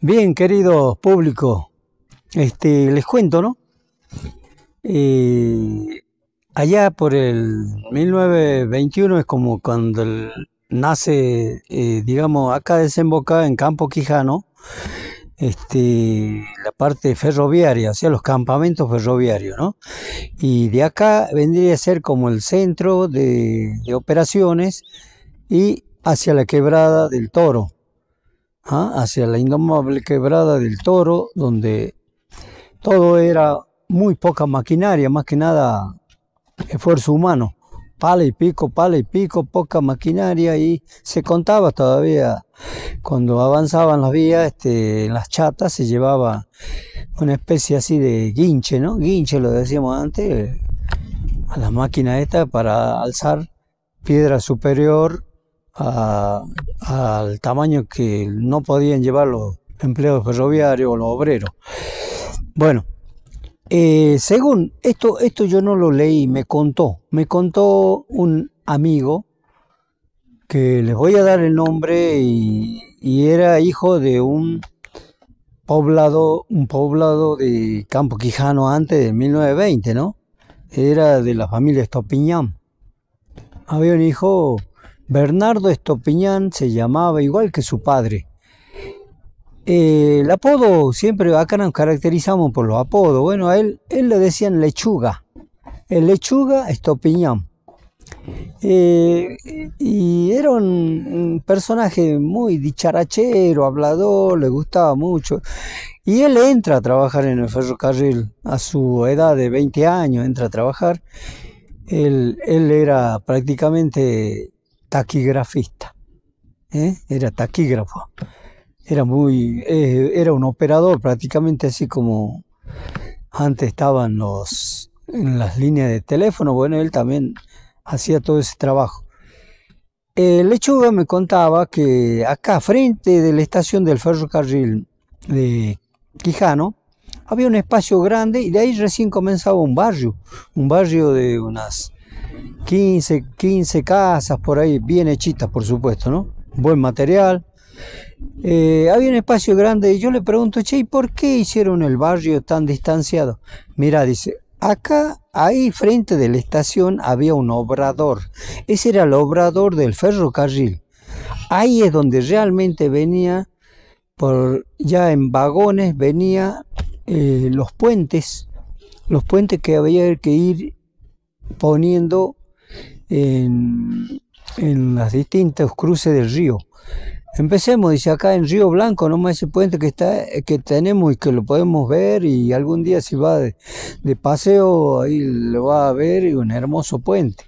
Bien, querido público, les cuento, ¿no? Eh, Allá por el 1921 es como cuando nace, digamos, acá desemboca en Campo Quijano, la parte ferroviaria, o sea, los campamentos ferroviarios, ¿no? Y de acá vendría a ser como el centro de operaciones y hacia la quebrada del Toro. Hacia la indomable quebrada del Toro, donde todo era muy poca maquinaria, más que nada esfuerzo humano, pala y pico, poca maquinaria, y se contaba todavía cuando avanzaban las vías, en las chatas se llevaba una especie así de guinche, ¿no? Guinche lo decíamos antes, a la máquina esta para alzar piedra superior al tamaño que no podían llevar los empleados ferroviarios o los obreros. Bueno, según esto yo no lo leí, me contó un amigo que les voy a dar el nombre y era hijo de un poblado de Campo Quijano antes de 1920, ¿no? Era de la familia Estopiñán. Había un hijo, Bernardo Estopiñán se llamaba, igual que su padre. El apodo, siempre acá nos caracterizamos por los apodos. Bueno, a él le decían Lechuga, el Lechuga Estopiñán. Y era un personaje muy dicharachero, hablador, le gustaba mucho. Y él entra a trabajar en el ferrocarril a su edad de 20 años, entra a trabajar. Él era prácticamente taquigrafista, era taquígrafo. Era un operador prácticamente así como antes estaban en las líneas de teléfono. Bueno, él también hacía todo ese trabajo. Lechuga me contaba que acá frente de la estación del ferrocarril de Quijano había un espacio grande y de ahí recién comenzaba un barrio de unas 15 casas por ahí, bien hechitas por supuesto, ¿no? Buen material. Había un espacio grande y yo le pregunto, che, ¿y por qué hicieron el barrio tan distanciado? Mira, dice, acá, ahí frente de la estación había un obrador. Ese era el obrador del ferrocarril. Ahí es donde realmente venía, ya en vagones, venía los puentes que había que ir poniendo en las distintos cruces del río. Empecemos, dice, acá en Río Blanco, nomás ese puente que tenemos y que lo podemos ver, y algún día si va de paseo, ahí lo va a ver, y un hermoso puente.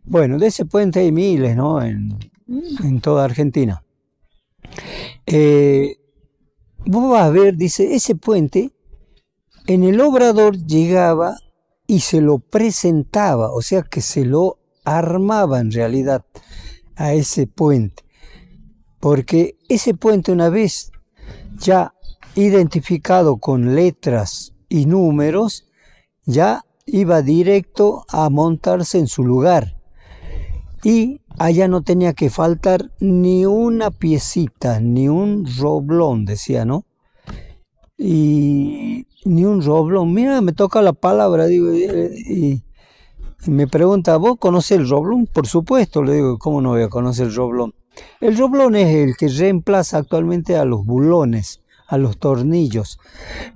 Bueno, de ese puente hay miles, ¿no? En toda Argentina. Vos vas a ver, dice, ese puente, en el obrador llegaba y se lo presentaba, o sea que se lo armaba en realidad a ese puente. Porque ese puente, una vez ya identificado con letras y números, ya iba directo a montarse en su lugar. Y allá no tenía que faltar ni una piecita, ni un roblón, decía, ¿no? Y ni un roblón. Mira, me toca la palabra, digo, y me pregunta, ¿vos conocés el roblón? Por supuesto, le digo, ¿cómo no voy a conocer el roblón? El roblón es el que reemplaza actualmente a los bulones, a los tornillos,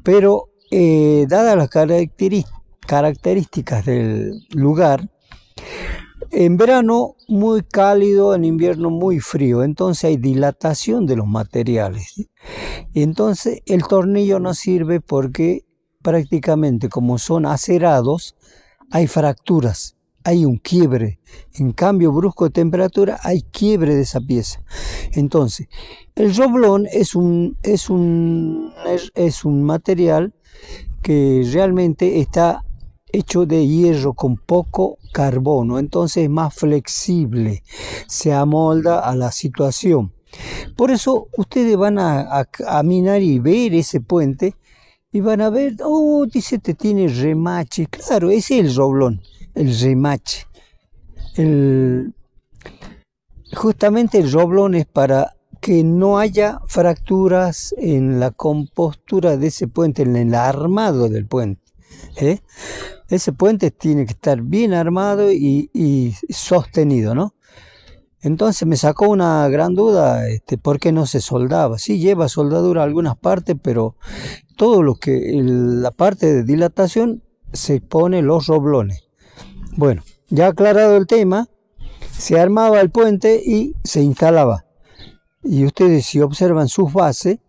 pero dadas las características del lugar, en verano muy cálido, en invierno muy frío, entonces hay dilatación de los materiales. Entonces el tornillo no sirve porque prácticamente como son acerados, hay fracturas. Hay un quiebre, en cambio brusco de temperatura hay quiebre de esa pieza. Entonces, el roblón es un material que realmente está hecho de hierro con poco carbono, entonces es más flexible, se amolda a la situación. Por eso ustedes van a caminar y ver ese puente y van a ver, oh, dice, te tiene remache. Claro, ese es el roblón. El remache. Justamente el roblón es para que no haya fracturas en la compostura de ese puente, en el armado del puente. Ese puente tiene que estar bien armado y sostenido, ¿no? Entonces me sacó una gran duda, ¿por qué no se soldaba? Sí lleva soldadura a algunas partes, pero todo lo que, la parte de dilatación, se pone los roblones. Bueno, ya aclarado el tema, se armaba el puente y se instalaba. Y ustedes, si observan sus bases,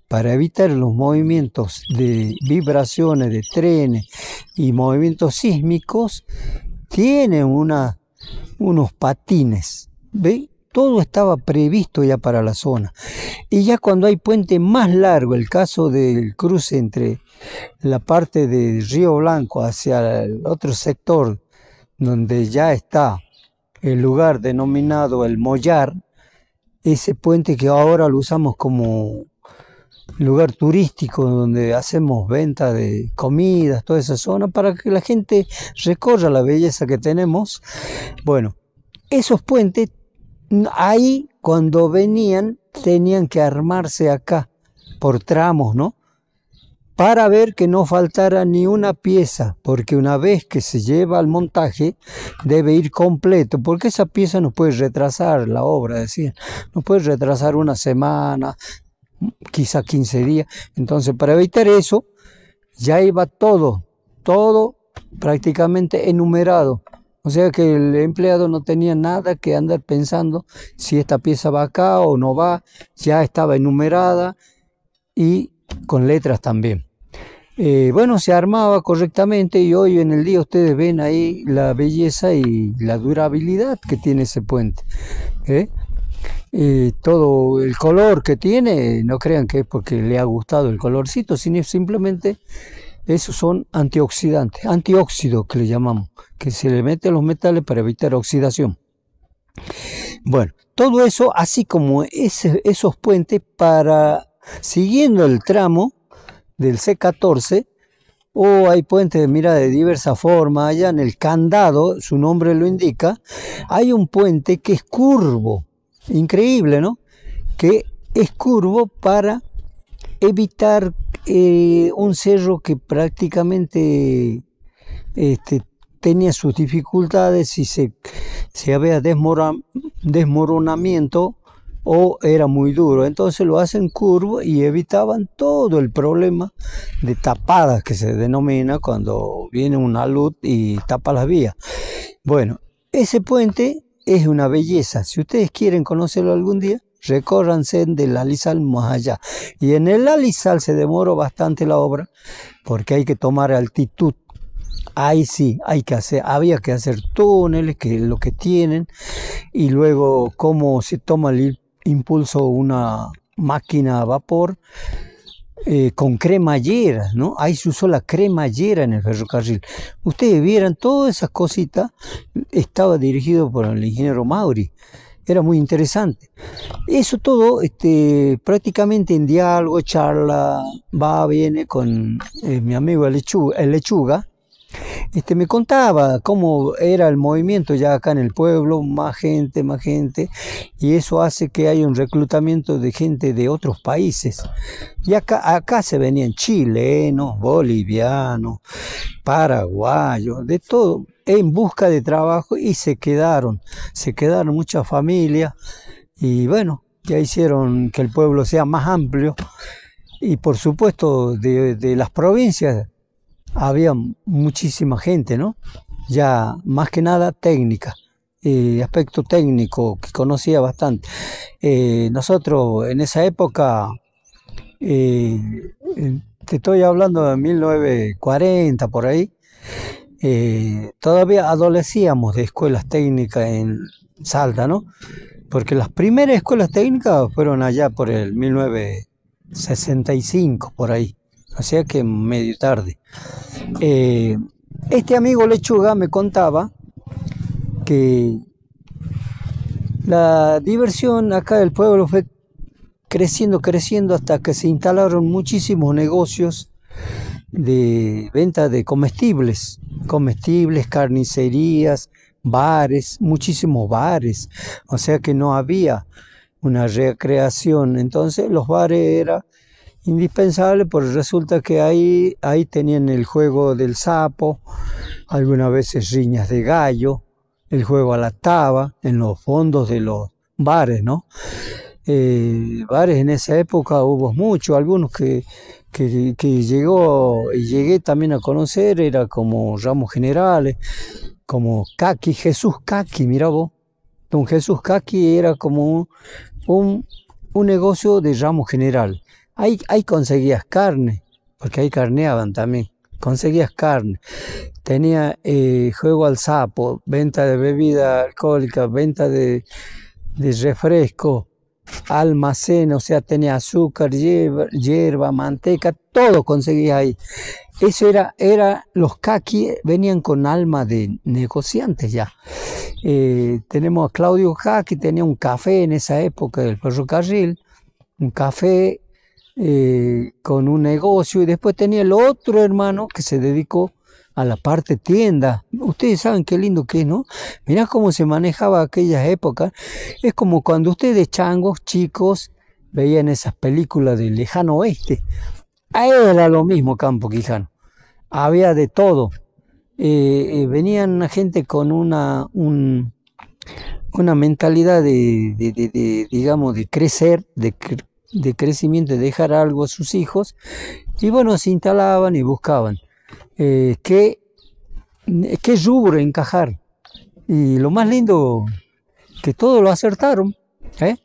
para evitar los movimientos de vibraciones de trenes y movimientos sísmicos, tienen unos patines. ¿Ve? Todo estaba previsto ya para la zona. Y ya cuando hay puente más largo, el caso del cruce entre la parte de Río Blanco hacia el otro sector, donde ya está el lugar denominado El Mollar, ese puente que ahora lo usamos como lugar turístico, donde hacemos venta de comidas, toda esa zona, para que la gente recorra la belleza que tenemos. Bueno, esos puentes, ahí cuando venían, tenían que armarse acá, por tramos, ¿no? Para ver que no faltara ni una pieza, porque una vez que se lleva al montaje, debe ir completo, porque esa pieza nos puede retrasar la obra, decía, nos puede retrasar una semana, quizá 15 días. Entonces, para evitar eso, ya iba todo prácticamente enumerado. O sea que el empleado no tenía nada que andar pensando si esta pieza va acá o no va, ya estaba enumerada y con letras también. Bueno, se armaba correctamente y hoy en el día ustedes ven ahí la belleza y la durabilidad que tiene ese puente. Todo el color que tiene, no crean que es porque le ha gustado el colorcito, sino simplemente esos son antioxidantes, antióxidos que le llamamos, que se le mete a los metales para evitar oxidación. Bueno, todo eso, así como esos puentes, siguiendo el tramo del C14, hay puentes, mira, de diversa forma. Allá en el Candado, su nombre lo indica, hay un puente que es curvo, increíble, ¿no? Que es curvo para evitar un cerro que prácticamente tenía sus dificultades y se había desmoronamiento o era muy duro. Entonces lo hacen curvo y evitaban todo el problema de tapadas, que se denomina cuando viene una luz y tapa las vías. Bueno, ese puente es una belleza. Si ustedes quieren conocerlo algún día, recórranse del Alisal más allá. Y en el Alisal se demoró bastante la obra porque hay que tomar altitud. Ahí sí, había que hacer túneles, que es lo que tienen, y luego cómo se toma el impulso una máquina a vapor con cremallera, ¿no? Ahí se usó la cremallera en el ferrocarril. Ustedes vieran todas esas cositas, estaba dirigido por el ingeniero Mauri. Era muy interesante. Eso todo prácticamente en diálogo, charla, viene con mi amigo el Lechuga. Me contaba cómo era el movimiento ya acá en el pueblo, más gente, y eso hace que haya un reclutamiento de gente de otros países. Y acá se venían chilenos, bolivianos, paraguayos, de todo, en busca de trabajo, y se quedaron muchas familias, y bueno, ya hicieron que el pueblo sea más amplio, y por supuesto de las provincias había muchísima gente, ¿no? Ya más que nada técnica, aspecto técnico que conocía bastante. Nosotros en esa época, te estoy hablando de 1940 por ahí, todavía adolecíamos de escuelas técnicas en Salta, ¿no? Porque las primeras escuelas técnicas fueron allá por el 1965, por ahí. O sea que medio tarde. Este amigo Lechuga me contaba que la diversión acá del pueblo fue creciendo hasta que se instalaron muchísimos negocios de venta de comestibles, carnicerías, bares, muchísimos bares. O sea que no había una recreación. Entonces los bares eran indispensables, porque resulta que ahí tenían el juego del sapo, algunas veces riñas de gallo, el juego a la taba en los fondos de los bares, ¿no? Bares en esa época hubo muchos, algunos que llegué también a conocer, era como Ramos Generales, como Caqui, Jesús Caqui, mira vos, don Jesús Caqui era como un negocio de Ramos General. Ahí conseguías carne, porque ahí carneaban también, conseguías carne. Tenía juego al sapo, venta de bebida alcohólica, venta de refresco, almacén, o sea, tenía azúcar, hierba, manteca, todo conseguía ahí. Eso era los Caqui, venían con alma de negociantes ya. Tenemos a Claudio Caqui, tenía un café en esa época del ferrocarril, un café con un negocio, y después tenía el otro hermano que se dedicó a la parte tienda. Ustedes saben qué lindo que es, ¿no? Mirá cómo se manejaba aquellas épocas. Es como cuando ustedes changos, chicos, veían esas películas del lejano oeste. Ahí era lo mismo Campo Quijano. Había de todo. Venían gente con una mentalidad digamos, de crecer, de crecimiento, de dejar algo a sus hijos. Y bueno, se instalaban y buscaban qué rubro encajar. Y lo más lindo, que todo lo acertaron, ¿eh?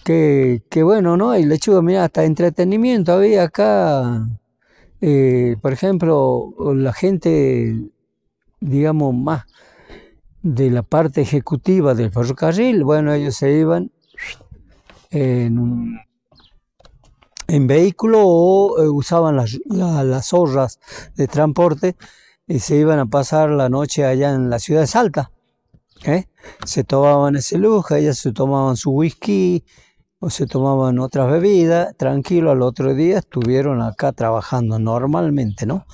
Que bueno, ¿no? Y lechuga, mira, hasta entretenimiento había acá. Por ejemplo, la gente, digamos, más de la parte ejecutiva del ferrocarril, bueno, ellos se iban en vehículo o usaban las zorras de transporte y se iban a pasar la noche allá en la ciudad de Salta. Se tomaban ese lujo, ellas se tomaban su whisky o se tomaban otras bebidas, tranquilo, al otro día estuvieron acá trabajando normalmente, ¿no?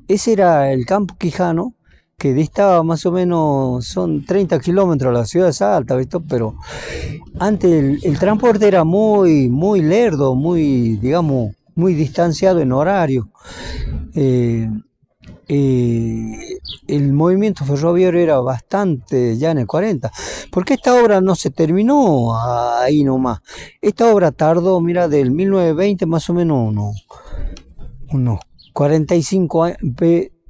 Ese era el Campo Quijano, que distaba más o menos, son 30 kilómetros de la ciudad de Salta, ¿viste? Pero antes el transporte era muy lerdo, digamos, muy distanciado en horario. El movimiento ferroviario era bastante ya en el 40, porque esta obra no se terminó ahí nomás. Esta obra tardó, mira, del 1920 más o menos unos 45 años,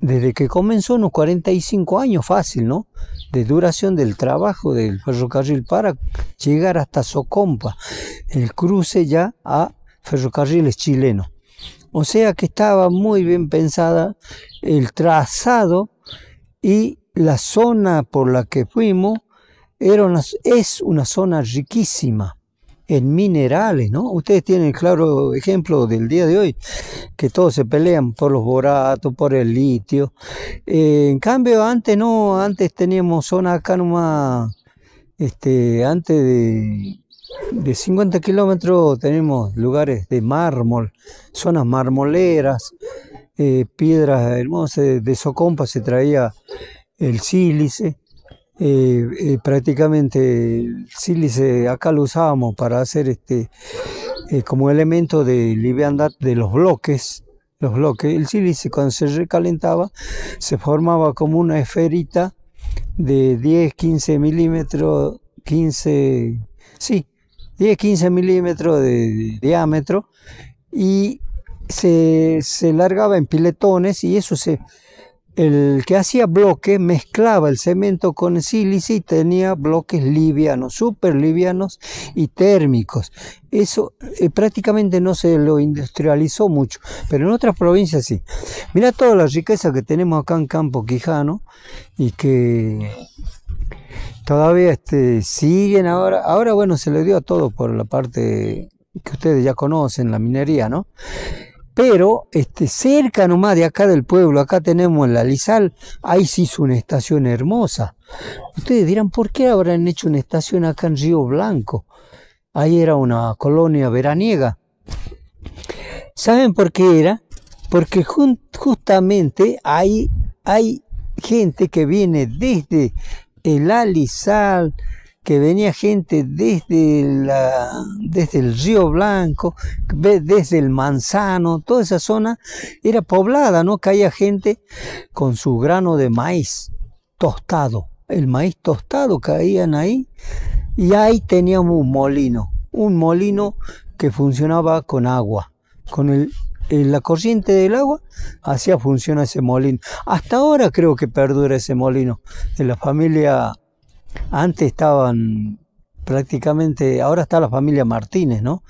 desde que comenzó unos 45 años fácil, ¿no? De duración del trabajo del ferrocarril para llegar hasta Socompa, el cruce ya a ferrocarriles chilenos. O sea que estaba muy bien pensada el trazado, y la zona por la que fuimos es una zona riquísima en minerales, ¿no? Ustedes tienen claro ejemplo del día de hoy, que todos se pelean por los boratos, por el litio. En cambio, antes no, antes teníamos zona acá nomás, antes de 50 kilómetros tenemos lugares de mármol, zonas marmoleras, piedras hermosas. De Socompa se traía el sílice. Prácticamente el sílice acá lo usábamos para hacer como elemento de liviandad de los bloques. El sílice, cuando se recalentaba, se formaba como una esferita de 10-15 milímetros, 10-15 milímetros de diámetro, y se largaba en piletones, y eso el que hacía bloques mezclaba el cemento con el sílice y tenía bloques livianos, súper livianos y térmicos. Eso prácticamente no se lo industrializó mucho, pero en otras provincias sí. Mira toda la riqueza que tenemos acá en Campo Quijano, y que todavía siguen ahora. Ahora, bueno, se le dio a todo por la parte que ustedes ya conocen, la minería, ¿no? Pero cerca nomás de acá del pueblo, acá tenemos en la Lizal, ahí se hizo una estación hermosa. Ustedes dirán, ¿por qué habrán hecho una estación acá en Río Blanco? Ahí era una colonia veraniega. ¿Saben por qué era? Porque justamente hay gente que viene desde el Alisal, que venía gente desde el Río Blanco, desde el Manzano, toda esa zona era poblada, ¿no? Caía gente con su grano de maíz tostado, el maíz tostado caían ahí, y ahí teníamos un molino que funcionaba con agua, con la corriente del agua hacía funcionar ese molino. Hasta ahora creo que perdura ese molino. De la familia, antes estaban prácticamente, ahora está la familia Martínez, ¿no?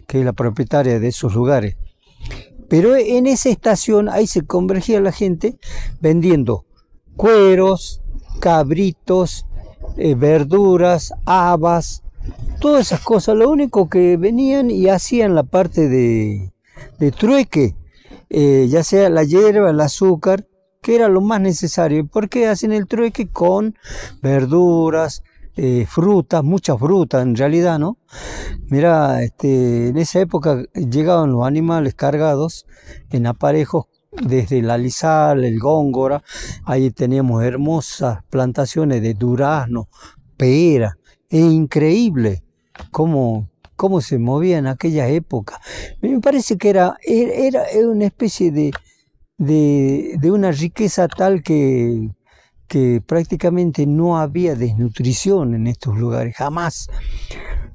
Que es la propietaria de esos lugares. Pero en esa estación ahí se convergía la gente vendiendo cueros, cabritos, verduras, habas, todas esas cosas. Lo único que venían y hacían la parte de trueque, ya sea la hierba, el azúcar, que era lo más necesario, porque hacen el trueque con verduras, frutas, muchas frutas en realidad, ¿no? Mira, en esa época llegaban los animales cargados en aparejos desde el alizal, el góngora, ahí teníamos hermosas plantaciones de durazno, pera, es increíble cómo se movía en aquella época. Me parece que era una especie de una riqueza tal que prácticamente no había desnutrición en estos lugares, jamás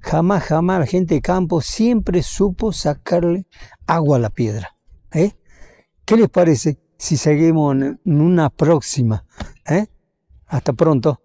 la gente de campo siempre supo sacarle agua a la piedra. ¿Qué les parece si seguimos en una próxima? Hasta pronto.